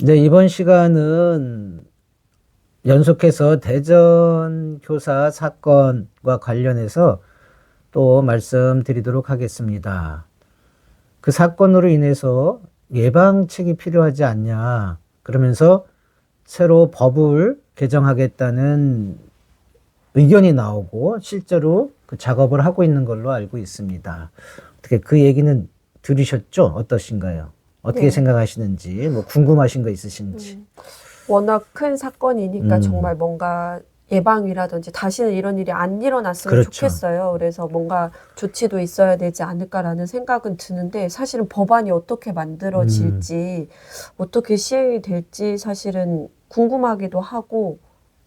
네, 이번 시간은 연속해서 대전 교사 사건과 관련해서 또 말씀드리도록 하겠습니다. 그 사건으로 인해서 예방책이 필요하지 않냐, 그러면서 새로 법을 개정하겠다는 의견이 나오고 실제로 그 작업을 하고 있는 걸로 알고 있습니다. 어떻게 그 얘기는 들으셨죠? 어떠신가요? 어떻게 네. 생각하시는지, 뭐 궁금하신 거 있으신지. 워낙 큰 사건이니까 음. 정말 뭔가 예방이라든지 다시는 이런 일이 안 일어났으면 그렇죠. 좋겠어요. 그래서 뭔가 조치도 있어야 되지 않을까라는 생각은 드는데 사실은 법안이 어떻게 만들어질지 어떻게 시행이 될지 사실은 궁금하기도 하고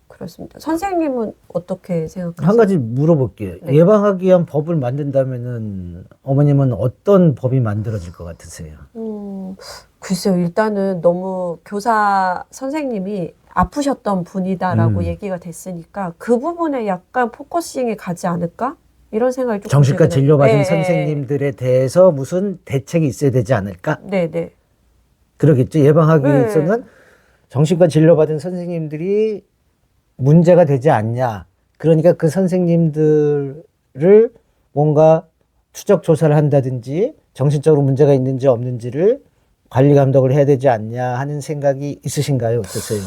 그렇습니다. 선생님은 어떻게 생각하세요? 한 가지 물어볼게요. 네. 예방하기 위한 법을 만든다면은 어머님은 어떤 법이 만들어질 것 같으세요? 글쎄요. 일단은 너무 교사 선생님이 아프셨던 분이다라고 얘기가 됐으니까 그 부분에 약간 포커싱이 가지 않을까? 이런 생각이 조금 정신과 들거든요. 진료받은 예, 선생님들에 대해서 무슨 대책이 있어야 되지 않을까? 네. 그러겠죠. 예방하기 네. 위해서는 정신과 진료받은 선생님들이 문제가 되지 않냐. 그러니까 그 선생님들을 뭔가 추적 조사를 한다든지 정신적으로 문제가 있는지 없는지를 관리 감독을 해야 되지 않냐 하는 생각이 있으신가요? 어떠세요?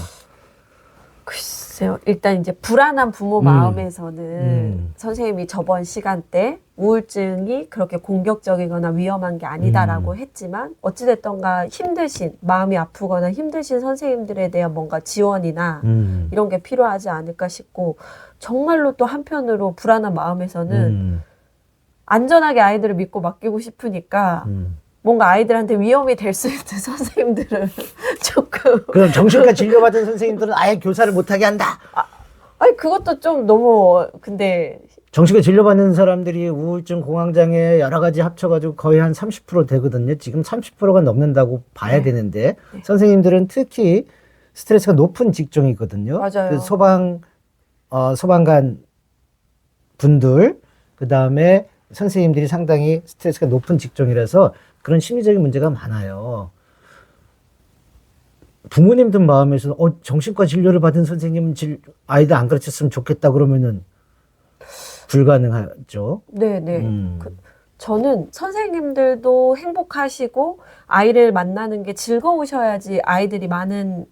글쎄요. 일단 이제 불안한 부모 마음에서는 선생님이 저번 시간 때 우울증이 그렇게 공격적이거나 위험한 게 아니다라고 했지만 어찌됐던가 힘드신, 마음이 아프거나 힘드신 선생님들에 대한 뭔가 지원이나 이런 게 필요하지 않을까 싶고 정말로 또 한편으로 불안한 마음에서는 안전하게 아이들을 믿고 맡기고 싶으니까 뭔가 아이들한테 위험이 될 수 있는 선생님들을 조금 그럼 정신과 진료받은 선생님들은 아예 교사를 못하게 한다. 아니 그것도 좀 너무 근데 정신과 진료받는 사람들이 우울증, 공황장애 여러 가지 합쳐가지고 거의 한 30% 되거든요. 지금 30%가 넘는다고 봐야 되는데 선생님들은 특히 스트레스가 높은 직종이거든요. 맞아요. 그 소방관 분들, 그 다음에 선생님들이 상당히 스트레스가 높은 직종이라서 그런 심리적인 문제가 많아요. 부모님들 마음에서는 정신과 진료를 받은 선생님은 아이들 안 가르쳤으면 좋겠다 그러면은 불가능하죠. 네네. 저는 선생님들도 행복하시고 아이를 만나는 게 즐거우셔야지 아이들이 많은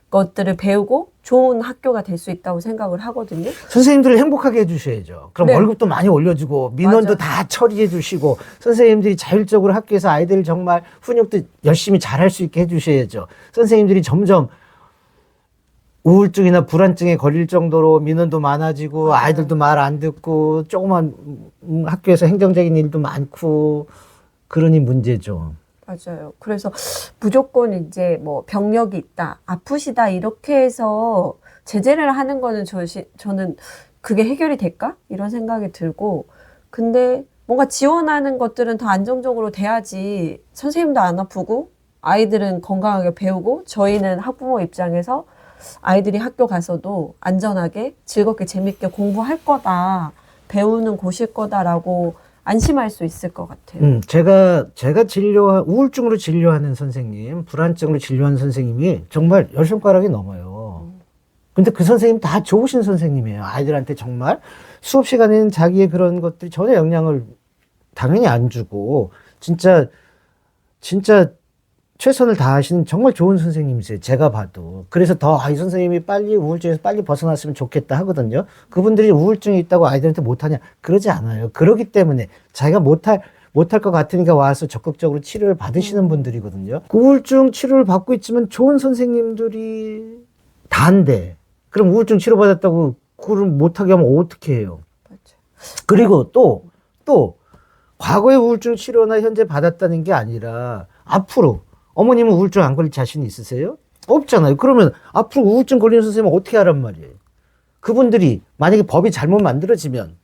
것들을 배우고 좋은 학교가 될 수 있다고 생각을 하거든요. 선생님들을 행복하게 해주셔야죠. 그럼 네. 월급도 많이 올려주고 민원도 맞아요. 다 처리해 주시고 선생님들이 자율적으로 학교에서 아이들 정말 훈육도 열심히 잘할 수 있게 해주셔야죠. 선생님들이 점점 우울증이나 불안증에 걸릴 정도로 민원도 많아지고 아이들도 말 안 듣고 조그만 학교에서 행정적인 일도 많고 그러니 문제죠. 맞아요. 그래서 무조건 이제 뭐 병력이 있다, 아프시다 이렇게 해서 제재를 하는 거는 저는 그게 해결이 될까? 이런 생각이 들고 근데 뭔가 지원하는 것들은 더 안정적으로 돼야지 선생님도 안 아프고 아이들은 건강하게 배우고 저희는 학부모 입장에서 아이들이 학교 가서도 안전하게 즐겁게 재밌게 공부할 거다, 배우는 곳일 거다라고 안심할 수 있을 것 같아요. 제가 우울증으로 진료하는 선생님, 불안증으로 진료하는 선생님이 정말 10손가락이 넘어요. 근데 그 선생님 다 좋으신 선생님이에요. 아이들한테 정말 수업 시간에는 자기의 그런 것들이 전혀 영향을 당연히 안 주고, 진짜 최선을 다하시는 정말 좋은 선생님이세요. 제가 봐도. 그래서 이 선생님이 빨리 우울증에서 빨리 벗어났으면 좋겠다 하거든요. 그분들이 우울증이 있다고 아이들한테 못하냐? 그러지 않아요. 그러기 때문에 자기가 못할 것 같으니까 와서 적극적으로 치료를 받으시는 분들이거든요. 그 우울증 치료를 받고 있지만 좋은 선생님들이 다인데, 그럼 우울증 치료받았다고 그걸 못하게 하면 어떻게 해요? 그리고 또, 과거의 우울증 치료나 현재 받았다는 게 아니라 앞으로 어머님은 우울증 안 걸릴 자신 있으세요? 없잖아요. 그러면 앞으로 우울증 걸리는 선생님은 어떻게 하란 말이에요? 그분들이 만약에 법이 잘못 만들어지면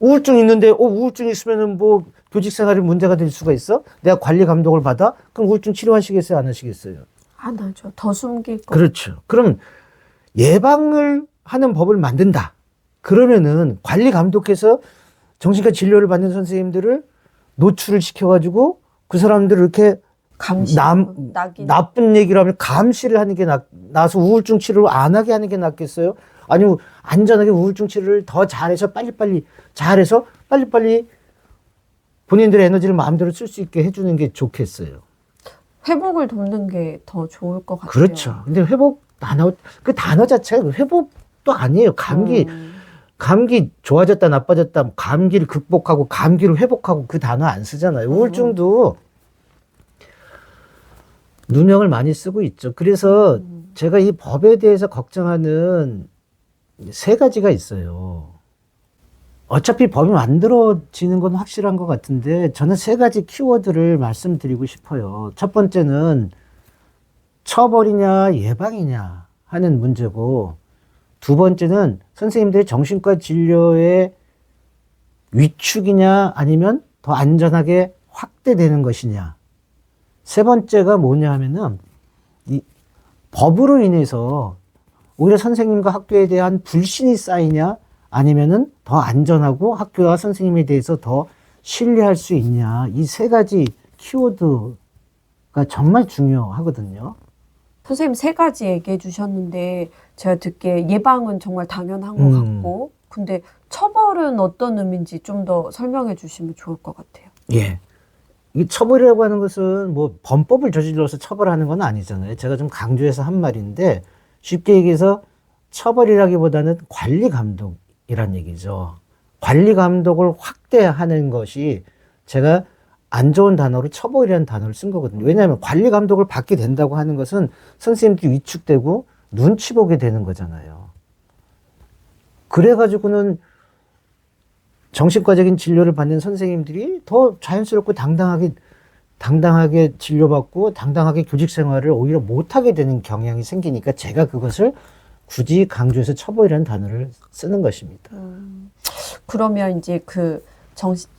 우울증 있는데 우울증 있으면은 뭐 교직 생활에 문제가 될 수가 있어? 내가 관리 감독을 받아? 그럼 우울증 치료하시겠어요? 안 하시겠어요? 안 하죠. 더 숨길 거. 그렇죠. 그럼 예방을 하는 법을 만든다. 그러면은 관리 감독해서 정신과 진료를 받는 선생님들을 노출을 시켜가지고 그 사람들을 이렇게 감시 낙인. 나쁜 얘기를 하면 감시를 하는 게 나서 우울증 치료를 안 하게 하는 게 낫겠어요? 아니면 안전하게 우울증 치료를 더 잘해서 빨리빨리 본인들의 에너지를 마음대로 쓸 수 있게 해주는 게 좋겠어요. 회복을 돕는 게 더 좋을 것 같아요. 그렇죠. 근데 회복 단어, 그 단어 자체가 회복도 아니에요. 감기 좋아졌다 나빠졌다, 감기를 극복하고 감기를 회복하고 그 단어 안 쓰잖아요. 우울증도 누명을 많이 쓰고 있죠. 그래서 제가 이 법에 대해서 걱정하는 세 가지가 있어요. 어차피 법이 만들어지는 건 확실한 것 같은데 저는 세 가지 키워드를 말씀드리고 싶어요. 첫 번째는 처벌이냐 예방이냐 하는 문제고, 두 번째는 선생님들의 정신과 진료의 위축이냐 아니면 더 안전하게 확대되는 것이냐, 세 번째가 뭐냐 하면은 이 법으로 인해서 오히려 선생님과 학교에 대한 불신이 쌓이냐 아니면은 더 안전하고 학교와 선생님에 대해서 더 신뢰할 수 있냐, 이 세 가지 키워드가 정말 중요하거든요. 선생님 세 가지 얘기해 주셨는데 제가 듣기에 예방은 정말 당연한 것 같고, 근데 처벌은 어떤 의미인지 좀 더 설명해 주시면 좋을 것 같아요. 예. 이 처벌이라고 하는 것은 뭐 범법을 저질러서 처벌하는 건 아니잖아요. 제가 좀 강조해서 한 말인데, 쉽게 얘기해서 처벌이라기보다는 관리 감독이란 얘기죠. 관리 감독을 확대하는 것이 제가 안 좋은 단어로 처벌이라는 단어를 쓴 거거든요. 왜냐하면 관리 감독을 받게 된다고 하는 것은 선생님들이 위축되고 눈치 보게 되는 거잖아요. 그래가지고는 정신과적인 진료를 받는 선생님들이 더 자연스럽고 당당하게 진료받고 당당하게 교직 생활을 오히려 못하게 되는 경향이 생기니까 제가 그것을 굳이 강조해서 처벌이라는 단어를 쓰는 것입니다. 그러면 이제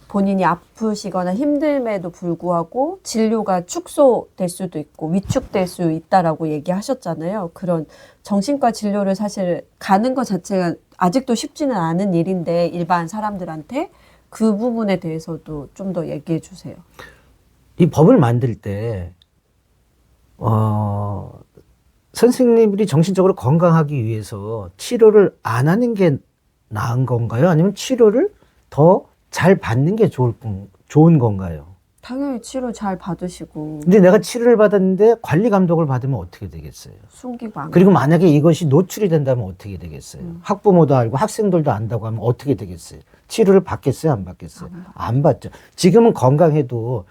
본인이 아프시거나 힘듦에도 불구하고 진료가 축소될 수도 있고 위축될 수 있다라고 얘기하셨잖아요. 그런 정신과 진료를 사실 가는 것 자체가 아직도 쉽지는 않은 일인데 일반 사람들한테 그 부분에 대해서도 좀 더 얘기해 주세요. 이 법을 만들 때 선생님들이 정신적으로 건강하기 위해서 치료를 안 하는 게 나은 건가요? 아니면 치료를 더 잘 받는 게 좋은 건가요? 당연히 치료 잘 받으시고. 근데 내가 치료를 받았는데 관리 감독을 받으면 어떻게 되겠어요? 숨기고 안 그리고 만약에 이것이 노출이 된다면 어떻게 되겠어요? 학부모도 알고 학생들도 안다고 하면 어떻게 되겠어요? 치료를 받겠어요? 안 받겠어요? 안 받죠. 지금은 건강해도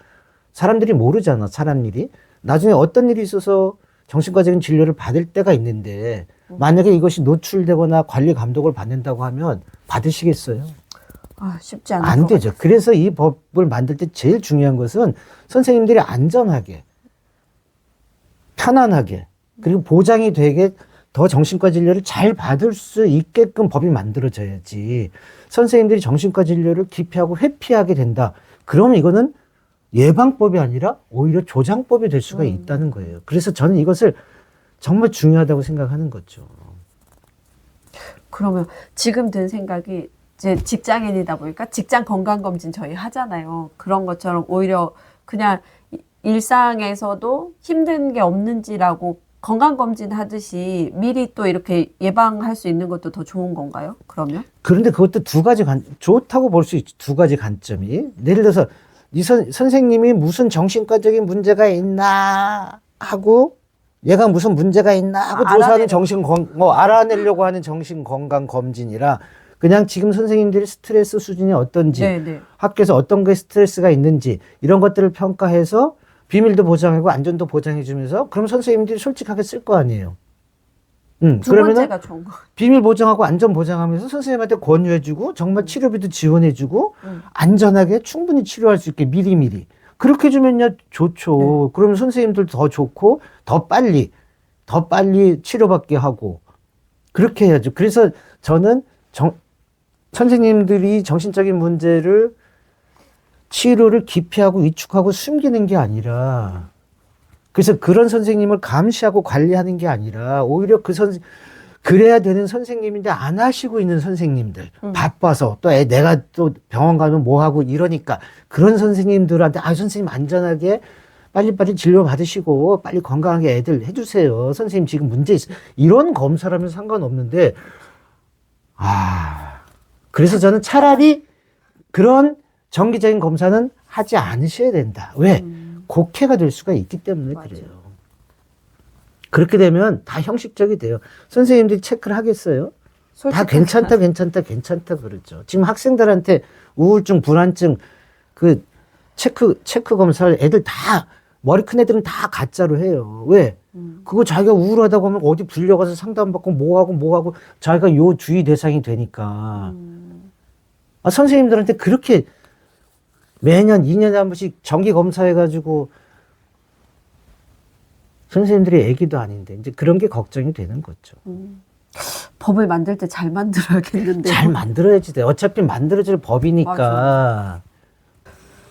사람들이 모르잖아, 사람 일이. 나중에 어떤 일이 있어서 정신과적인 진료를 받을 때가 있는데 만약에 이것이 노출되거나 관리 감독을 받는다고 하면 받으시겠어요? 쉽지 않은 안 되죠. 그래서 이 법을 만들 때 제일 중요한 것은 선생님들이 안전하게, 편안하게, 그리고 보장이 되게 더 정신과 진료를 잘 받을 수 있게끔 법이 만들어져야지. 선생님들이 정신과 진료를 기피하고 회피하게 된다. 그럼 이거는 예방법이 아니라 오히려 조장법이 될 수가 있다는 거예요. 그래서 저는 이것을 정말 중요하다고 생각하는 거죠. 그러면 지금 든 생각이 이제 직장인이다 보니까 직장 건강검진 저희 하잖아요. 그런 것처럼 오히려 그냥 일상에서도 힘든 게 없는지라고 건강검진 하듯이 미리 또 이렇게 예방할 수 있는 것도 더 좋은 건가요? 그러면? 그런데 그것도 좋다고 볼 수 있죠. 두 가지 관점이. 예를 들어서 선생님이 무슨 정신과적인 문제가 있나 하고 얘가 무슨 문제가 있나 하고 조사하는 알아내려고 하는 정신건강검진이라 그냥 지금 선생님들이 스트레스 수준이 어떤지, 네네. 학교에서 어떤 게 스트레스가 있는지 이런 것들을 평가해서 비밀도 보장하고 안전도 보장해주면서 그럼 선생님들이 솔직하게 쓸 거 아니에요. 두 번째가 좋은 거. 비밀 보장하고 안전 보장하면서 선생님한테 권유해주고 정말 치료비도 지원해주고 안전하게 충분히 치료할 수 있게 미리미리 그렇게 해주면요 좋죠. 그러면 선생님들도 더 좋고 더 빨리 치료받게 하고 그렇게 해야죠. 그래서 저는 선생님들이 정신적인 문제를 치료를 기피하고 위축하고 숨기는 게 아니라 그래서 그런 선생님을 감시하고 관리하는 게 아니라 오히려 그래야 되는 선생님인데 안 하시고 있는 선생님들 바빠서 또 내가 또 병원 가면 뭐 하고 이러니까 그런 선생님들한테 선생님 안전하게 빨리빨리 진료 받으시고 빨리 건강하게 애들 해주세요. 선생님 지금 문제 있어요. 이런 검사라면 상관없는데 그래서 저는 차라리 그런 정기적인 검사는 하지 않으셔야 된다. 왜? 곡해가 될 수가 있기 때문에 맞아요. 그래요. 그렇게 되면 다 형식적이 돼요. 선생님들이 체크를 하겠어요? 다 솔직하게 괜찮다 그러죠. 지금 학생들한테 우울증, 불안증 그 체크 검사를 애들 다 머리 큰 애들은 다 가짜로 해요. 왜? 그거 자기가 우울하다고 하면 어디 불려가서 상담받고 뭐하고 자기가 요 주의 대상이 되니까. 선생님들한테 그렇게 매년 2년에 한 번씩 정기 검사해가지고 선생님들이 애기도 아닌데 이제 그런 게 걱정이 되는 거죠. 법을 만들 때 잘 만들어야겠는데. 잘 만들어야지 돼. 어차피 만들어질 법이니까. 맞아.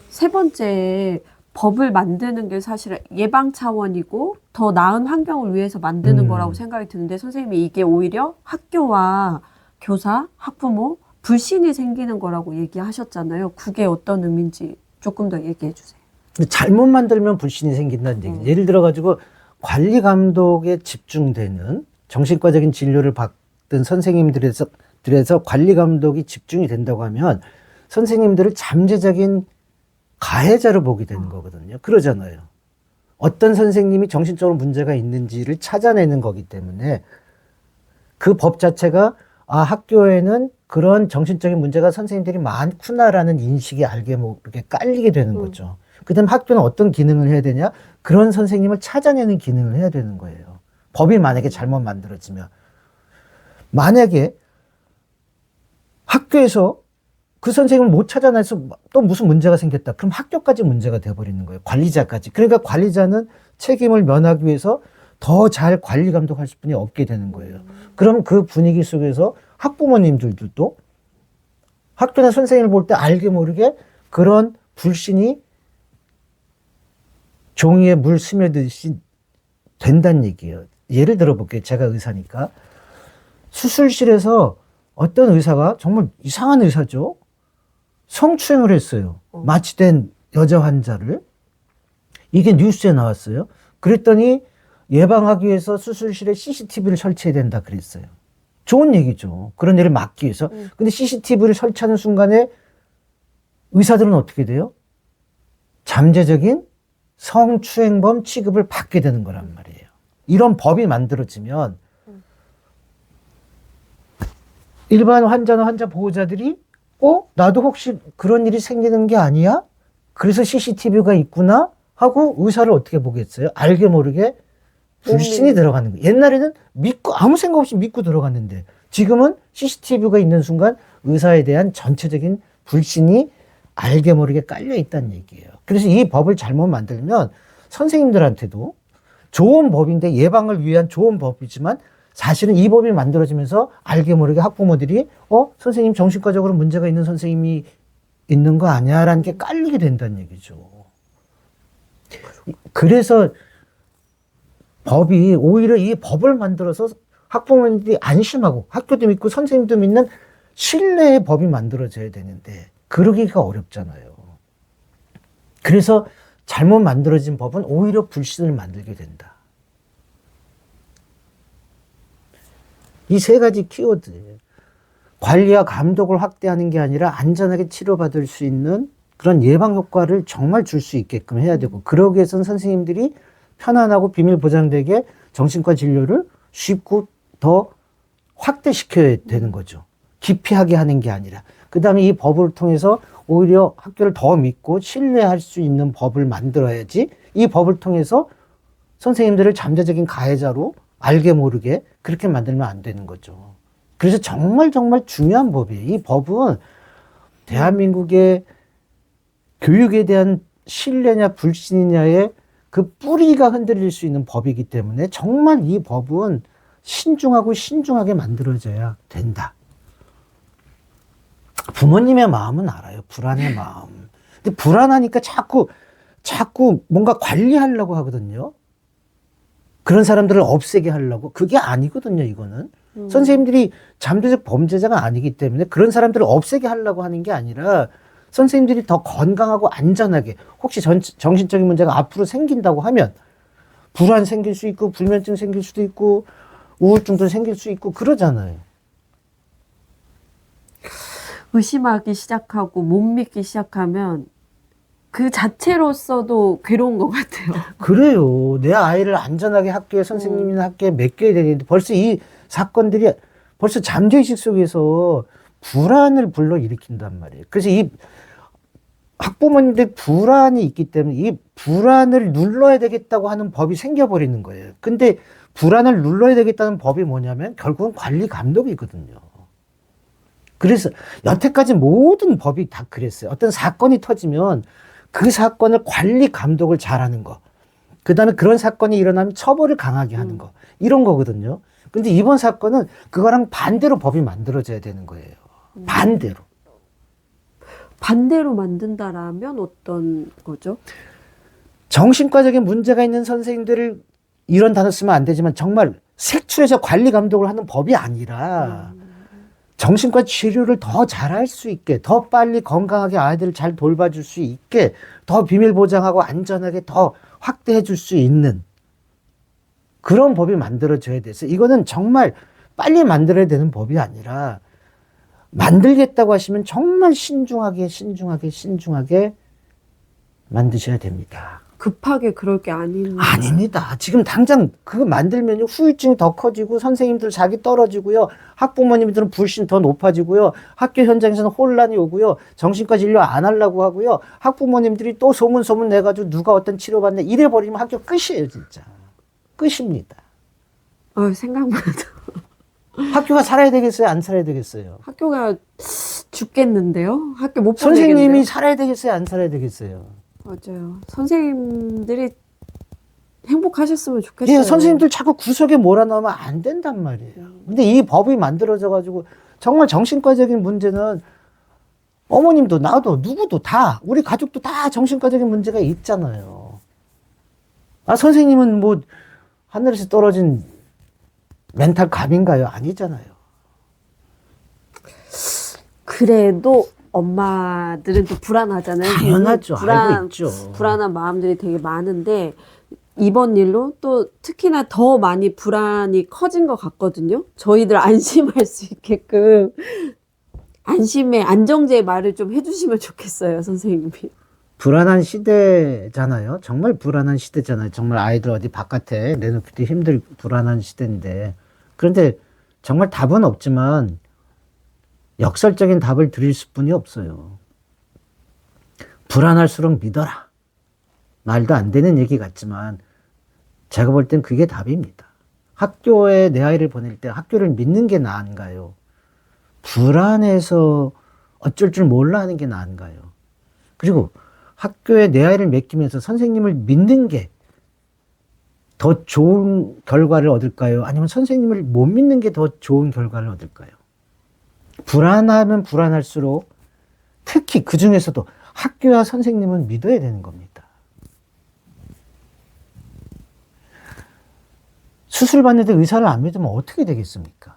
세 번째, 법을 만드는 게 사실 예방 차원이고 더 나은 환경을 위해서 만드는 거라고 생각이 드는데 선생님이 이게 오히려 학교와 교사, 학부모 불신이 생기는 거라고 얘기하셨잖아요. 그게 어떤 의미인지 조금 더 얘기해 주세요. 근데 잘못 만들면 불신이 생긴다는 얘기. 예를 들어가지고 관리 감독에 집중되는 정신과적인 진료를 받던 선생님들에서 관리 감독이 집중이 된다고 하면 선생님들을 잠재적인 가해자로 보게 되는 거거든요. 그러잖아요. 어떤 선생님이 정신적으로 문제가 있는지를 찾아내는 거기 때문에 그 법 자체가 학교에는 그런 정신적인 문제가 선생님들이 많구나라는 인식이 알게 모르게 깔리게 되는 거죠. 그 다음에 학교는 어떤 기능을 해야 되냐? 그런 선생님을 찾아내는 기능을 해야 되는 거예요. 법이 만약에 잘못 만들어지면. 만약에 학교에서 그 선생님을 못 찾아내서 또 무슨 문제가 생겼다. 그럼 학교까지 문제가 돼버리는 거예요. 관리자까지. 그러니까 관리자는 책임을 면하기 위해서 더 잘 관리 감독할 수뿐이 없게 되는 거예요. 그럼 그 분위기 속에서 학부모님들도 학교나 선생님을 볼 때 알게 모르게 그런 불신이 종이에 물 스며듯이 된다는 얘기예요. 예를 들어 볼게요. 제가 의사니까. 수술실에서 어떤 의사가 정말 이상한 의사죠. 성추행을 했어요. 마취된 여자 환자를. 이게 뉴스에 나왔어요. 그랬더니 예방하기 위해서 수술실에 CCTV를 설치해야 된다 그랬어요. 좋은 얘기죠. 그런 일을 막기 위해서. 근데 CCTV를 설치하는 순간에 의사들은 어떻게 돼요? 잠재적인 성추행범 취급을 받게 되는 거란 말이에요. 이런 법이 만들어지면 일반 환자나 환자 보호자들이 나도 혹시 그런 일이 생기는 게 아니야? 그래서 CCTV가 있구나? 하고 의사를 어떻게 보겠어요? 알게 모르게 불신이 들어가는 거예요. 옛날에는 믿고 아무 생각 없이 믿고 들어갔는데 지금은 CCTV가 있는 순간 의사에 대한 전체적인 불신이 알게 모르게 깔려 있다는 얘기예요. 그래서 이 법을 잘못 만들면 선생님들한테도 좋은 법인데 예방을 위한 좋은 법이지만 사실은 이 법이 만들어지면서 알게 모르게 학부모들이 선생님 정신과적으로 문제가 있는 선생님이 있는 거 아니야? 라는 게 깔리게 된다는 얘기죠. 그래서 법이 오히려 이 법을 만들어서 학부모님들이 안심하고 학교도 믿고 선생님도 믿는 신뢰의 법이 만들어져야 되는데 그러기가 어렵잖아요. 그래서 잘못 만들어진 법은 오히려 불신을 만들게 된다. 이 세 가지 키워드. 관리와 감독을 확대하는 게 아니라 안전하게 치료받을 수 있는 그런 예방 효과를 정말 줄 수 있게끔 해야 되고 그러기 위해서는 선생님들이 편안하고 비밀 보장되게 정신과 진료를 쉽고 더 확대시켜야 되는 거죠. 기피하게 하는 게 아니라. 그 다음에 이 법을 통해서 오히려 학교를 더 믿고 신뢰할 수 있는 법을 만들어야지 이 법을 통해서 선생님들을 잠재적인 가해자로 알게 모르게 그렇게 만들면 안 되는 거죠. 그래서 정말 중요한 법이에요. 이 법은 대한민국의 교육에 대한 신뢰냐 불신이냐의 그 뿌리가 흔들릴 수 있는 법이기 때문에 정말 이 법은 신중하고 신중하게 만들어져야 된다. 부모님의 마음은 알아요. 불안의 마음. 근데 불안하니까 자꾸 뭔가 관리하려고 하거든요. 그런 사람들을 없애게 하려고. 그게 아니거든요, 이거는. 선생님들이 잠재적 범죄자가 아니기 때문에 그런 사람들을 없애게 하려고 하는 게 아니라 선생님들이 더 건강하고 안전하게 혹시 정신적인 문제가 앞으로 생긴다고 하면 불안 생길 수 있고 불면증 생길 수도 있고 우울증도 생길 수 있고 그러잖아요. 의심하기 시작하고 못 믿기 시작하면 그 자체로서도 괴로운 것 같아요. 그래요. 내 아이를 안전하게 학교에 선생님이나 학교에 맡겨야 되는데 벌써 이 사건들이 벌써 잠재의식 속에서 불안을 불러일으킨단 말이에요. 그래서 이 학부모님들 불안이 있기 때문에 이 불안을 눌러야 되겠다고 하는 법이 생겨버리는 거예요. 근데 불안을 눌러야 되겠다는 법이 뭐냐면 결국은 관리 감독이거든요. 그래서 여태까지 모든 법이 다 그랬어요. 어떤 사건이 터지면 그 사건을 관리 감독을 잘하는 거. 그 다음에 그런 사건이 일어나면 처벌을 강하게 하는 거. 이런 거거든요. 근데 이번 사건은 그거랑 반대로 법이 만들어져야 되는 거예요. 반대로. 반대로 만든다라면 어떤 거죠? 정신과적인 문제가 있는 선생님들을 이런 단어 쓰면 안 되지만 정말 색출해서 관리 감독을 하는 법이 아니라 정신과 치료를 더 잘할 수 있게, 더 빨리 건강하게 아이들을 잘 돌봐줄 수 있게, 더 비밀 보장하고 안전하게 더 확대해 줄 수 있는 그런 법이 만들어져야 돼서 이거는 정말 빨리 만들어야 되는 법이 아니라 만들겠다고 하시면 정말 신중하게 만드셔야 됩니다. 급하게 그럴 게 아닌. 아닙니다. 지금 당장 그거 만들면 후유증이 더 커지고 선생님들 자기 떨어지고요. 학부모님들은 불신 더 높아지고요. 학교 현장에서는 혼란이 오고요. 정신과 진료 안 하려고 하고요. 학부모님들이 또 소문 내가지고 누가 어떤 치료받네 이래버리면 학교 끝이에요, 진짜. 끝입니다. 생각만 해도. 학교가 살아야 되겠어요? 안 살아야 되겠어요? 학교가 죽겠는데요? 학교 못 보내겠네요. 선생님이 살아야 되겠어요? 안 살아야 되겠어요? 맞아요. 선생님들이 행복하셨으면 좋겠어요. 예, 선생님들 자꾸 구석에 몰아넣으면 안 된단 말이에요. 근데 이 법이 만들어져가지고 정말 정신과적인 문제는 어머님도 나도 누구도 다 우리 가족도 다 정신과적인 문제가 있잖아요. 아, 선생님은 뭐 하늘에서 떨어진 멘탈 갑인가요? 아니잖아요. 그래도 엄마들은 또 불안하잖아요. 당연하죠. 알고 있죠. 불안한 마음들이 되게 많은데 이번 일로 또 특히나 더 많이 불안이 커진 것 같거든요. 저희들 안심할 수 있게끔 안심의 안정제의 말을 좀 해주시면 좋겠어요, 선생님이. 불안한 시대잖아요. 정말 불안한 시대잖아요. 정말 아이들 어디 바깥에 내놓기도 힘들 불안한 시대인데 그런데 정말 답은 없지만 역설적인 답을 드릴 수뿐이 없어요. 불안할수록 믿어라. 말도 안 되는 얘기 같지만 제가 볼 땐 그게 답입니다. 학교에 내 아이를 보낼 때 학교를 믿는 게 나은가요? 불안해서 어쩔 줄 몰라 하는 게 나은가요? 그리고 학교에 내 아이를 맡기면서 선생님을 믿는 게 더 좋은 결과를 얻을까요? 아니면 선생님을 못 믿는 게 더 좋은 결과를 얻을까요? 불안하면 불안할수록 특히 그 중에서도 학교와 선생님은 믿어야 되는 겁니다. 수술 받는데 의사를 안 믿으면 어떻게 되겠습니까?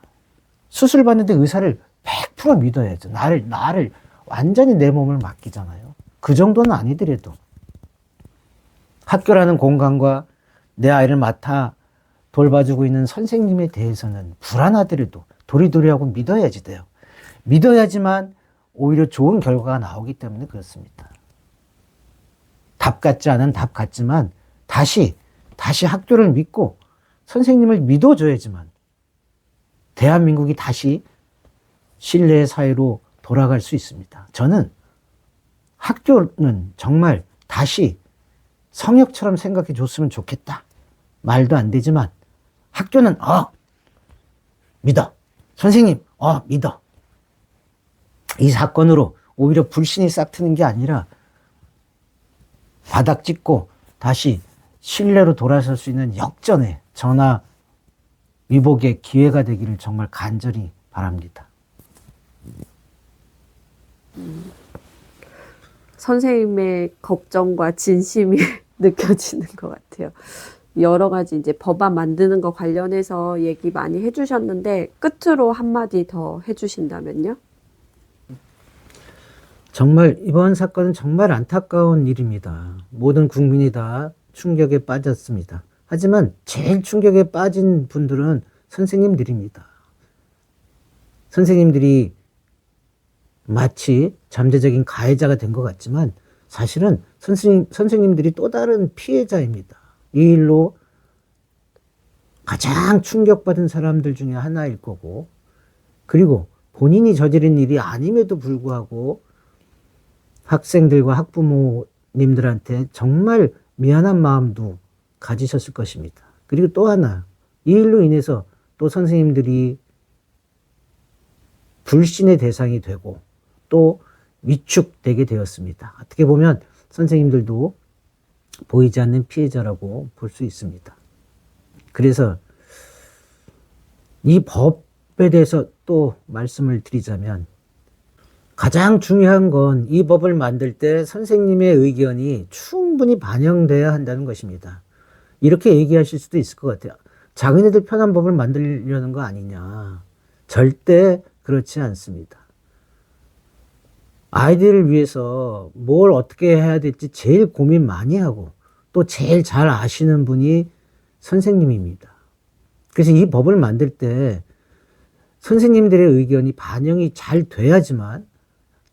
수술 받는데 의사를 100% 믿어야죠. 나를 완전히 내 몸을 맡기잖아요. 그 정도는 아니더라도 학교라는 공간과 내 아이를 맡아 돌봐주고 있는 선생님에 대해서는 불안하더라도 도리도리하고 믿어야지 돼요. 믿어야지만 오히려 좋은 결과가 나오기 때문에 그렇습니다. 답 같지 않은 답 같지만 다시 학교를 믿고 선생님을 믿어줘야지만 대한민국이 다시 신뢰의 사회로 돌아갈 수 있습니다. 저는 학교는 정말 다시 성역처럼 생각해 줬으면 좋겠다. 말도 안 되지만 학교는 믿어. 선생님 믿어. 이 사건으로 오히려 불신이 싹트는 게 아니라 바닥 짚고 다시 신뢰로 돌아설 수 있는 역전의 전화 위복의 기회가 되기를 정말 간절히 바랍니다. 선생님의 걱정과 진심이 느껴지는 것 같아요. 여러 가지 이제 법안 만드는 거 관련해서 얘기 많이 해주셨는데 끝으로 한마디 더 해주신다면요? 정말 이번 사건은 정말 안타까운 일입니다. 모든 국민이 다 충격에 빠졌습니다. 하지만 제일 충격에 빠진 분들은 선생님들입니다. 선생님들이 마치 잠재적인 가해자가 된 것 같지만 사실은 선생님들이 또 다른 피해자입니다. 이 일로 가장 충격받은 사람들 중에 하나일 거고, 그리고 본인이 저지른 일이 아님에도 불구하고 학생들과 학부모님들한테 정말 미안한 마음도 가지셨을 것입니다. 그리고 또 하나, 이 일로 인해서 또 선생님들이 불신의 대상이 되고 또 위축되게 되었습니다. 어떻게 보면 선생님들도 보이지 않는 피해자라고 볼 수 있습니다. 그래서 이 법에 대해서 또 말씀을 드리자면, 가장 중요한 건 이 법을 만들 때 선생님의 의견이 충분히 반영돼야 한다는 것입니다. 이렇게 얘기하실 수도 있을 것 같아요. 자기네들 편한 법을 만들려는 거 아니냐. 절대 그렇지 않습니다. 아이들을 위해서 뭘 어떻게 해야 될지 제일 고민 많이 하고 또 제일 잘 아시는 분이 선생님입니다. 그래서 이 법을 만들 때 선생님들의 의견이 반영이 잘 돼야지만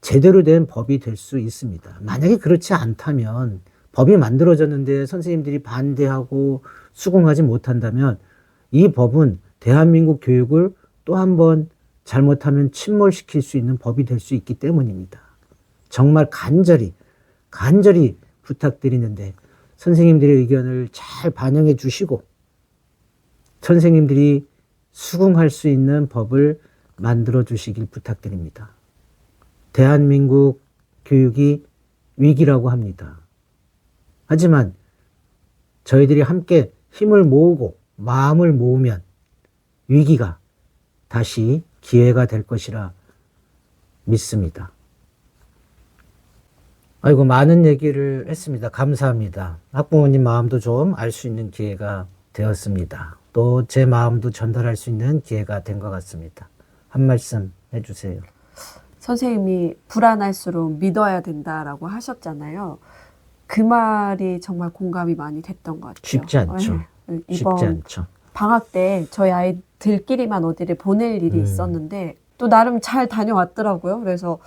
제대로 된 법이 될 수 있습니다. 만약에 그렇지 않다면, 법이 만들어졌는데 선생님들이 반대하고 수긍하지 못한다면 이 법은 대한민국 교육을 또 한 번 잘못하면 침몰시킬 수 있는 법이 될 수 있기 때문입니다. 정말 간절히 부탁드리는데 선생님들의 의견을 잘 반영해 주시고 선생님들이 수긍할 수 있는 법을 만들어 주시길 부탁드립니다. 대한민국 교육이 위기라고 합니다. 하지만 저희들이 함께 힘을 모으고 마음을 모으면 위기가 다시 기회가 될 것이라 믿습니다. 아이고, 많은 얘기를 했습니다. 감사합니다. 학부모님 마음도 좀 알 수 있는 기회가 되었습니다. 또 제 마음도 전달할 수 있는 기회가 된 것 같습니다. 한 말씀 해주세요. 선생님이 불안할수록 믿어야 된다라고 하셨잖아요. 그 말이 정말 공감이 많이 됐던 것 같아요. 쉽지 않죠. 네. 쉽지 이번 않죠. 방학 때 저희 아이들끼리만 어디를 보낼 일이 있었는데 또 나름 잘 다녀왔더라고요. 그래서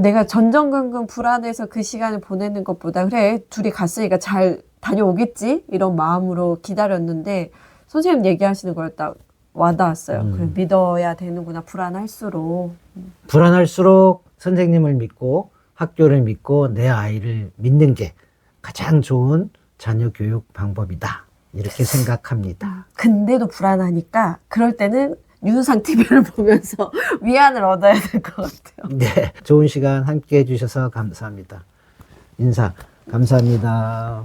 내가 전전긍긍 불안해서 그 시간을 보내는 것보다 그래, 둘이 갔으니까 잘 다녀오겠지? 이런 마음으로 기다렸는데 선생님 얘기하시는 걸 딱 와닿았어요. 그래, 믿어야 되는구나, 불안할수록. 불안할수록 선생님을 믿고 학교를 믿고 내 아이를 믿는 게 가장 좋은 자녀 교육 방법이다. 이렇게 생각합니다. 근데도 불안하니까 그럴 때는 윤상 TV를 보면서 위안을 얻어야 될 것 같아요. 네, 좋은 시간 함께 해주셔서 감사합니다. 인사 감사합니다.